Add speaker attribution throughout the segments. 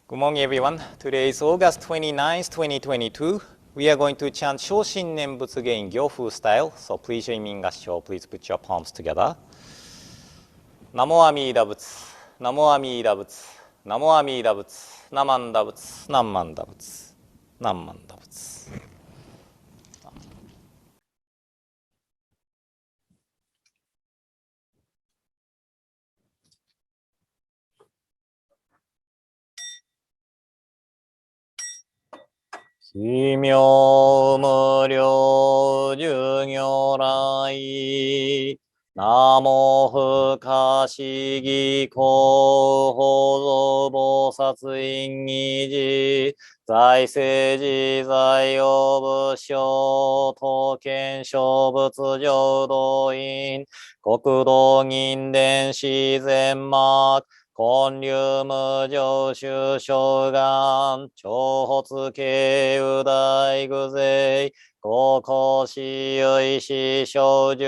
Speaker 1: Good morning, everyone. Today is August 29th, 2022. We are going to chant Shoshin Nembutsuge in Gyofu style. So please join me in Gassho. Please put your palms together. Namo Amida Butsu, Namo Amida Butsu, Namo Amida Butsu, Namanda Butsu, Namanda Butsu, Namanda Butsu.奇妙無量寿如来ナモ不可思議広報菩薩院議事在世自在用仏性刀剣小仏浄土院国土銀伝自然幕根流無常修正願長発慶右大具勢高校死有死小樹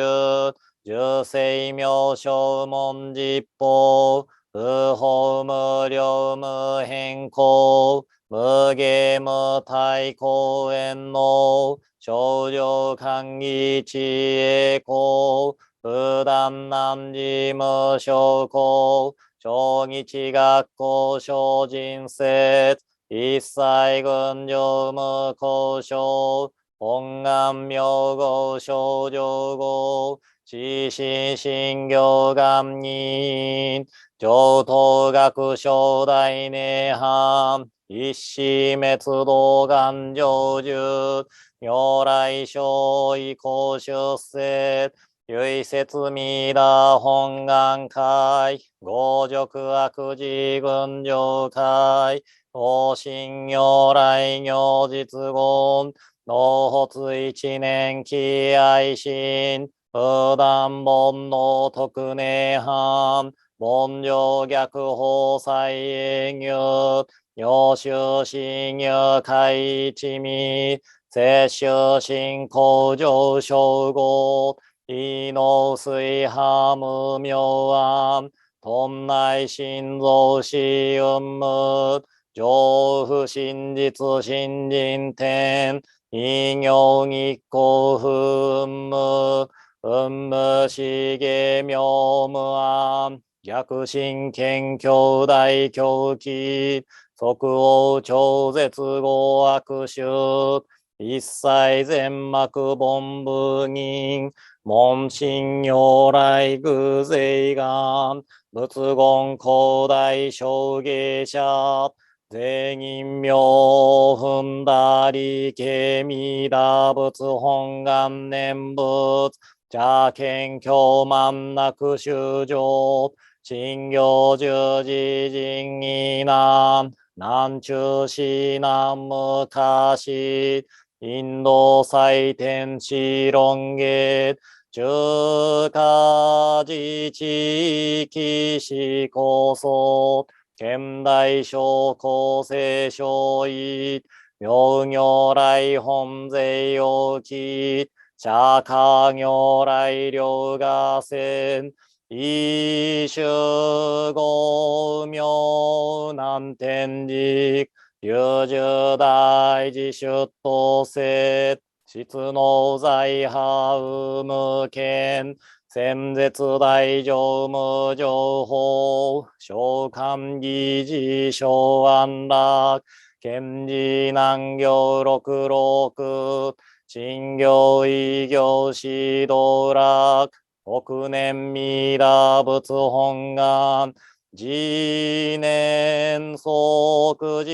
Speaker 1: 十世名称門実法不法無量無変更無下無体公園の少女歓喜知恵公不断難事無証拠小日学校小人説一切群上無交渉本願名号少女号知心信行願人上等学小大涅槃一子滅道願成就如来小異公出世唯説弥陀本願会五辱悪事群上会大神如来如実言納発一年期愛心不断煩悩特涅槃凡上逆法再営業如修信如開一味摂取信仰上昇語異能水波無明暗頓内心臓死運無上不真実新人天異行日光不運無運無しげ妙無暗逆心謙兄弟狂気即応超絶語悪臭一切全幕凡部人門神如来偶勢願仏言広大小芸者税人名踏んだりけみだ仏本願念仏邪見教満なく修上信行十字人異難南中市南無かしインド祭天地論月中華自治地市構想現代小構成小異妙如来本税要期釈迦如来両河線一種五妙南天竺有十大自出頭説質の在派無権先絶大乗無情報召喚議事小安楽賢治難行六六信行異行指導楽北年弥陀仏本願自念即自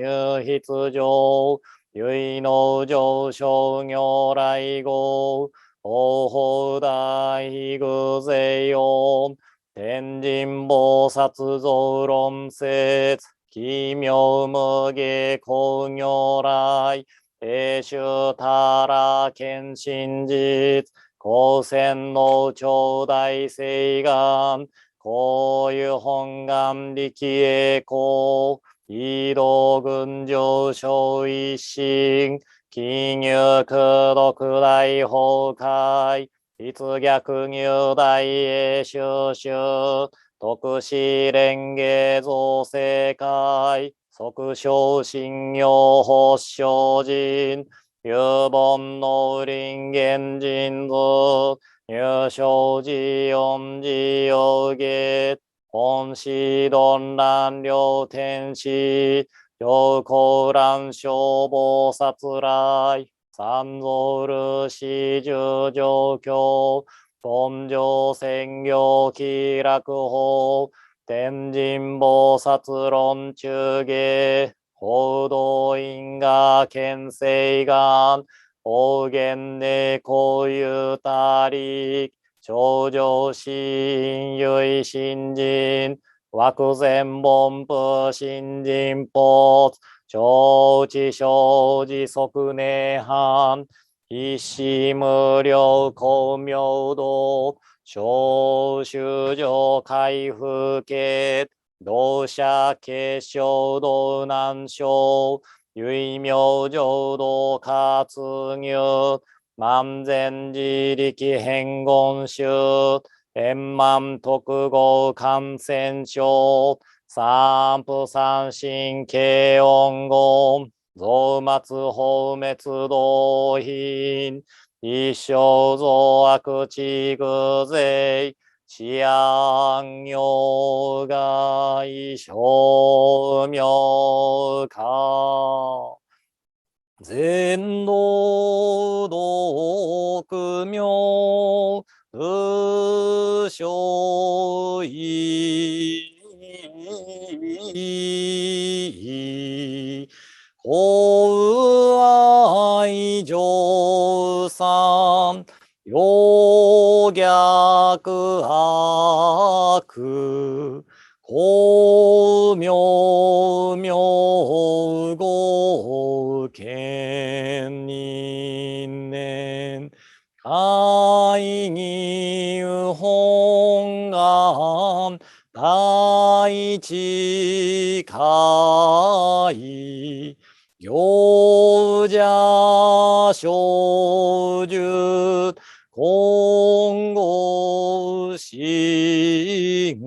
Speaker 1: 入必上唯能上昇如来号法法大偶勢音天神菩薩造論説奇妙無下光如来永寿たら見真実光線の長大誓願こういう本願力栄光異道群上昇一心記入功徳大崩壊立逆入大栄修修特使蓮華造世界、即小信用発祥人、有本の林源人図、入生寺四寺有月、本師論乱両天使、上高乱消防殺来、三蔵ルシ十上教、本上専業気楽法、天神菩薩論中下、報道因果見世願、方言でこういうたり、頂上心唯心人、枠前本部新人法、承知生じ即涅槃、一子無量光明道、小修上開封家、同社結晶道南小、唯名浄土活入、万全自力変言宗、円満特合感染症、三不三神慶音言、増末放滅道品、一生増悪地具税、治安用外小名化。全道独名、無所意。公愛上三、陽逆悪、光明明語見人年、会議本願、大地会、行者小樹、今後心、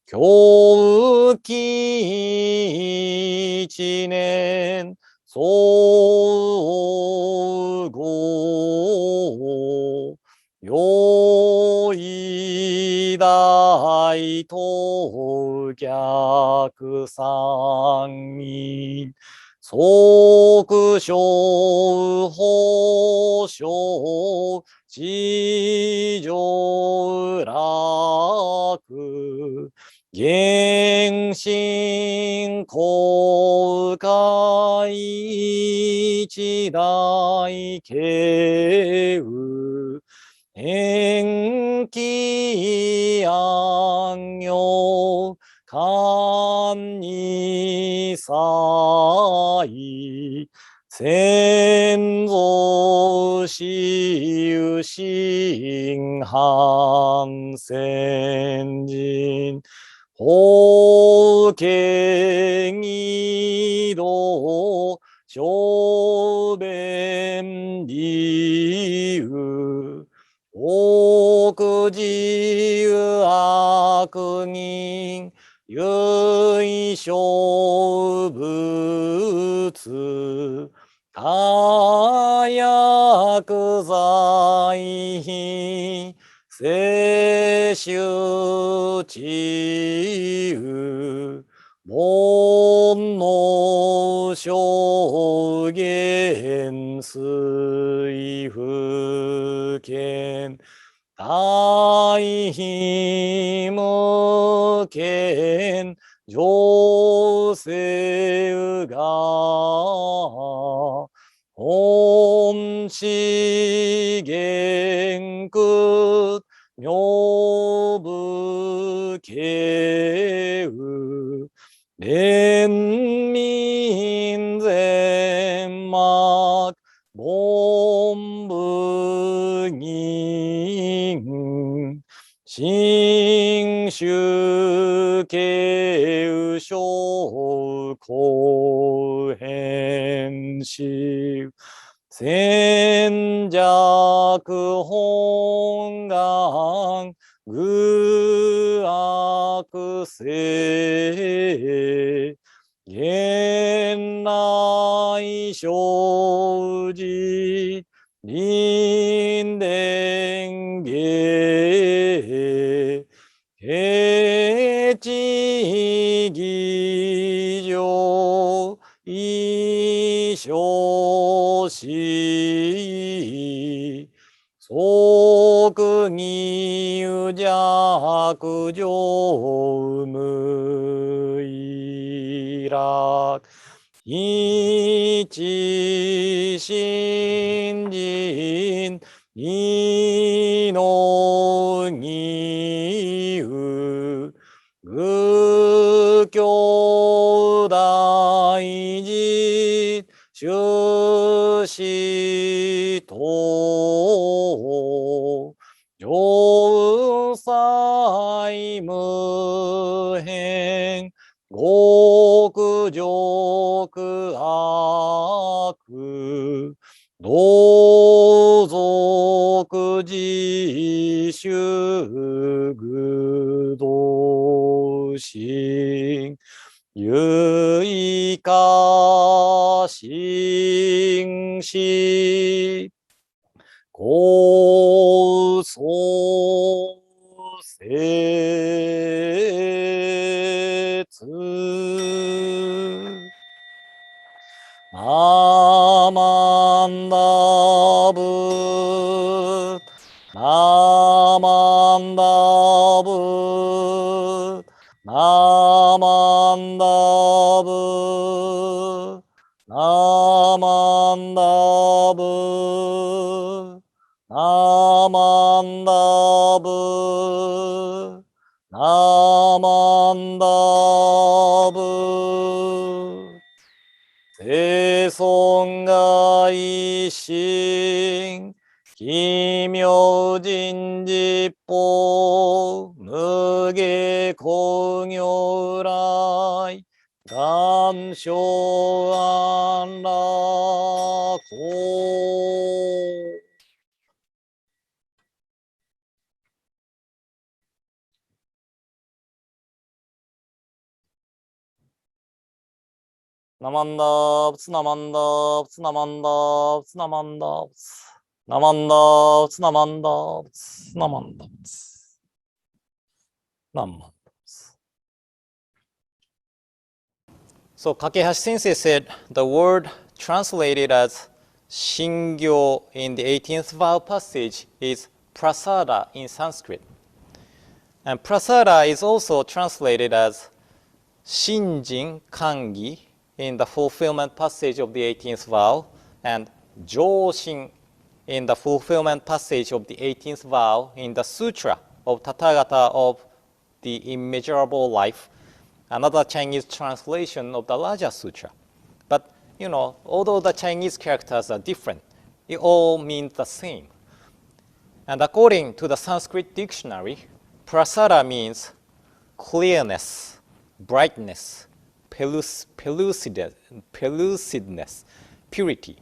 Speaker 1: 教期一年、総合、用意大当逆三人、即小法小、地上楽、原神公開一大慶雨、延期安養、官に祭、先祖死有心反先人、法権義道、小弁理由、奥自由悪人、唯小仏、他薬剤品、摂取治癒、煩悩証言水不見、大悲無見、上世が、本資元空、名部慶雨、連民全幕、凡部人、新宗慶雨小公変死、戦弱本願、愚悪性現内生じ臨伝下平地義上異生死即義有弱上無意楽一心人二の義有愚教大事修士等上妻無変極辱悪同族自主愚道心有意化心死高層説ナマンダブナマンダブナマンダブナマンダブナマンダブナマンダブ世尊が一心奇妙人実法無下工業来願生安楽ナマンダーブツナマンダーブツナマンダーブツナマンダーブツナマンダーブツナマンダーブツナマンダーブツナマンダーブツ So Kakehashi Sensei said the word translated as Shingyo in the 18th vow passage is prasada in Sanskrit. And prasada is also translated as Shinjin Kangi in the fulfillment passage of the 18th vow, and Shoshin in the fulfillment passage of the 18th vow in the Sutra of Tathagata of the Immeasurable Life, another Chinese translation of the larger sutra. But, although the Chinese characters are different, it all means the same. And according to the Sanskrit dictionary, prasada means clearness, brightness, pellucidness, purity.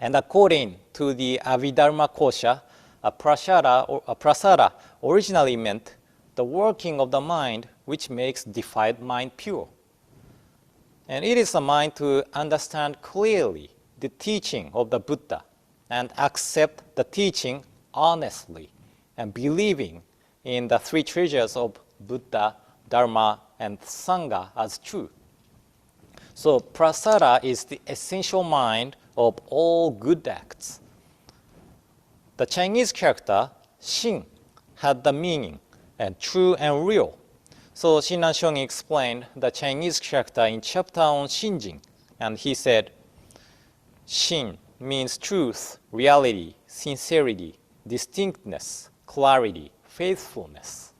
Speaker 1: And according to the Abhidharma Kosha, a prasada originally meant the working of the mind which makes defiled mind pure. And it is a mind to understand clearly the teaching of the Buddha and accept the teaching honestly and believing in the three treasures of Buddha, Dharma, and Sangha as true. So prasada is the essential mind of all good acts. The Chinese character Shin had the meaning and true and real. So Shinran Shongi explained the Chinese character in chapter on Shinjin, and he said, Shin means truth, reality, sincerity, distinctness, clarity, faithfulness.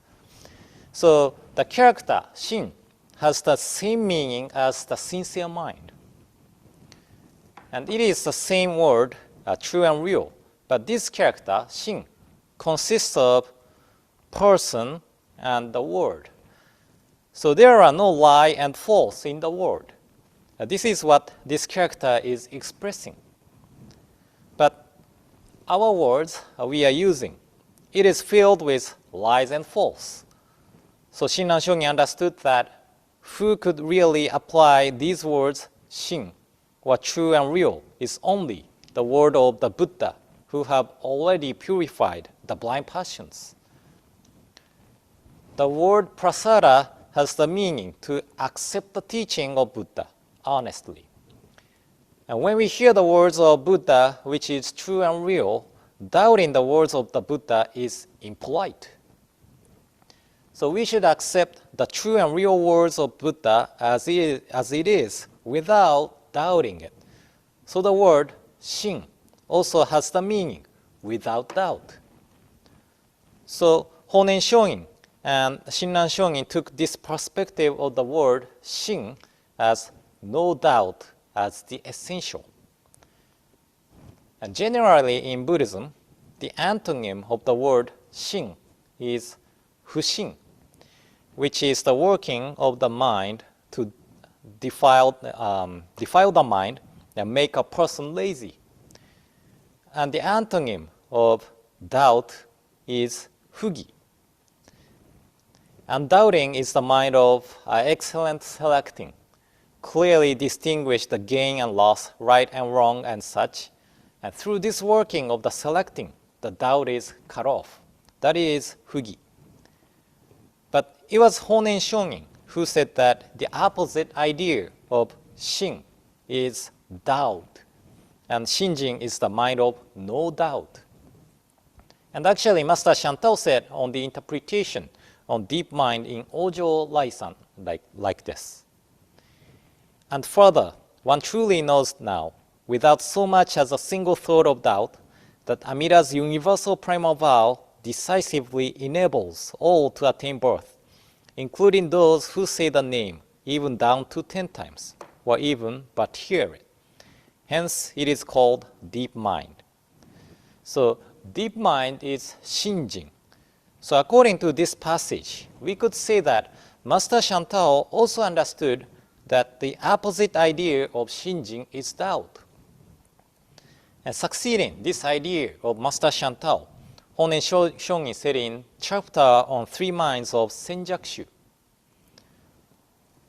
Speaker 1: So the character Shin has the same meaning as the sincere mind. And it is the same word, true and real. But this character, Shin, consists of person and the word. So there are no lie and false in the word. This is what this character is expressing. But our words we are using, it is filled with lies and false. So Shinran Shonin understood that who could really apply these words, Shin, or true and real, is only the word of the Buddha, who have already purified the blind passions. The word prasada has the meaning to accept the teaching of Buddha honestly. And when we hear the words of Buddha, which is true and real, doubting the words of the Buddha is impolite. So we should accept the true and real words of Buddha as it is without doubting it. So the word Shin also has the meaning without doubt. So Honen Shonin and Shinran Shonin took this perspective of the word Shin as no doubt as the essential. And generally in Buddhism, the antonym of the word Shin is Fushin, which is the working of the mind to defile the mind and make a person lazy. And the antonym of doubt is Fugi. And doubting is the mind of excellent selecting, clearly distinguish the gain and loss, right and wrong and such. And through this working of the selecting, the doubt is cut off. That is Fugi. But it was Honen Shonin who said that the opposite idea of Shin is doubt. And Shinjin is the mind of no doubt. And actually, Master Shantao said on the interpretation on deep mind in Ojo Laisan like this. And further, one truly knows now, without so much as a single thought of doubt, that Amita's universal primal vow decisively enables all to attain birth, including those who say the name even down to 10 times, or even but hear it. Hence, it is called deep mind. So, deep mind is Shinjin. So, according to this passage, we could say that Master Shantao also understood that the opposite idea of Shinjin is doubt. And succeeding this idea of Master Shantao, Honen Shonin said in chapter on 3 minds of Senjakushu.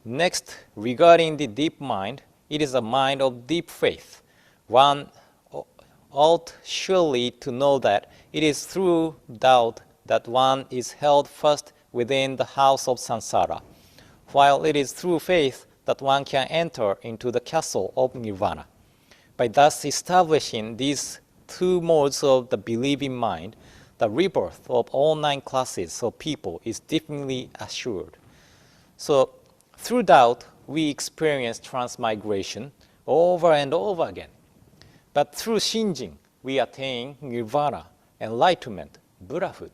Speaker 1: Next, regarding the deep mind, it is a mind of deep faith. One ought surely to know that it is through doubt that one is held fast within the house of samsara, while it is through faith that one can enter into the castle of nirvana. By thus establishing these two modes of the believing mind, the rebirth of all 9 classes of people is definitely assured. So, through doubt, we experience transmigration over and over again. But through Shinjin, we attain nirvana, enlightenment, Buddhahood.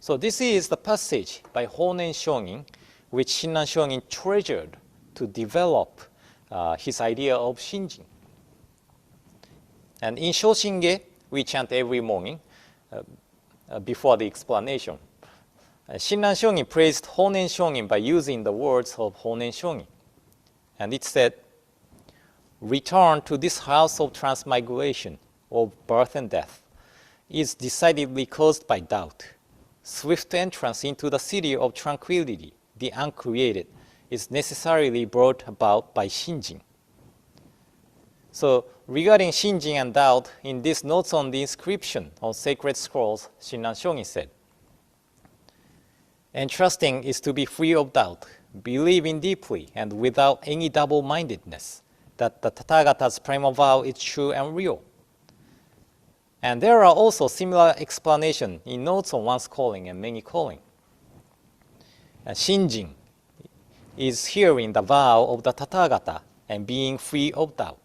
Speaker 1: So this is the passage by Honen Shonin, which Shinran Shonin treasured to develop his idea of Shinjin. And in Shoshin, we chant every morning before the explanation. Shinran Shonin praised Honen Shonin by using the words of Honen Shonin. And it said, return to this house of transmigration, of birth and death, is decidedly caused by doubt. Swift entrance into the city of tranquility, the uncreated, is necessarily brought about by Shinjin. So, regarding Shinjin and doubt, in these notes on the inscription on sacred scrolls, Shinran Shonin said, entrusting is to be free of doubt, believing deeply and without any double-mindedness, that the Tathagata's primal vow is true and real. And there are also similar explanations in notes on one's calling and many calling. Shinjin is hearing the vow of the Tathagata and being free of doubt.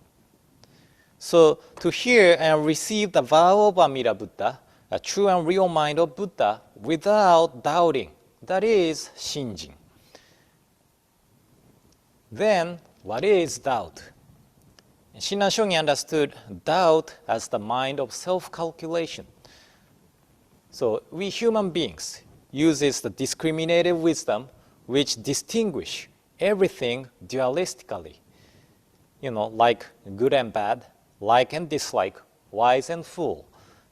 Speaker 1: So to hear and receive the vow of Amida Buddha, a true and real mind of Buddha without doubting, that is Shinjin. Then, what is doubt? Shinran Shonin understood doubt as the mind of self-calculation. So we human beings uses the discriminative wisdom which distinguish everything dualistically. Like good and bad, like and dislike, wise and fool,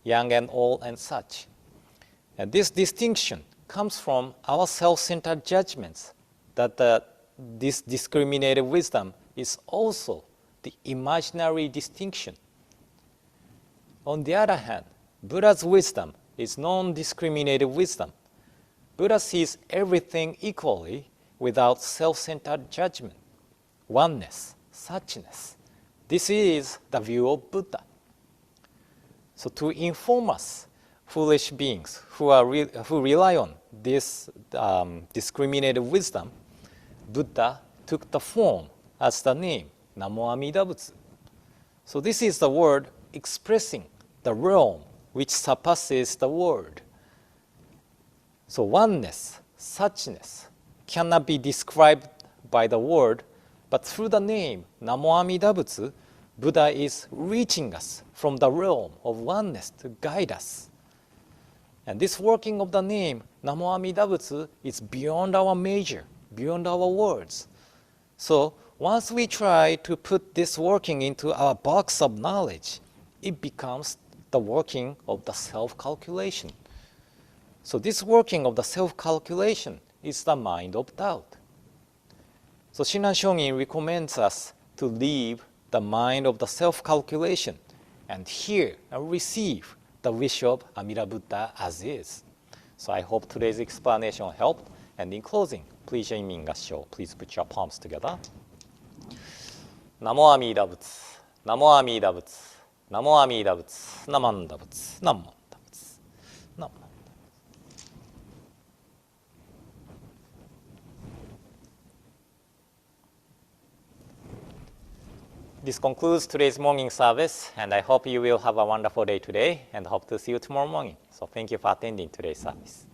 Speaker 1: young and old and such. And this distinction comes from our self-centered judgments that this discriminated wisdom is also the imaginary distinction. On the other hand, Buddha's wisdom is non-discriminated wisdom. Buddha sees everything equally without self-centered judgment, oneness, suchness. This is the view of Buddha. So to inform us, foolish beings who rely on this discriminated wisdom, Buddha took the form as the name, Namo Amida Butsu. So this is the word expressing the realm which surpasses the world. So oneness, suchness, cannot be described by the word, but through the name, Namo Amida Butsu, Buddha is reaching us from the realm of oneness to guide us. And this working of the name, Namo Amida Butsu, is beyond our measure, beyond our words. So once we try to put this working into our box of knowledge, it becomes the working of the self-calculation. So this working of the self-calculation is the mind of doubt. So Shinran Shongin recommends us to leave the mind of the self-calculation and hear and receive the wish of Amida Buddha as is. So I hope today's explanation helped. And in closing, please join me in Gassho. Please put your palms together. Namo Amida Butsu, Namo Amida Butsu, Namo Amida Butsu, Namanda Butsu, Namanda Butsu, Namanda. This concludes today's morning service, and I hope you will have a wonderful day today and hope to see you tomorrow morning. So thank you for attending today's service.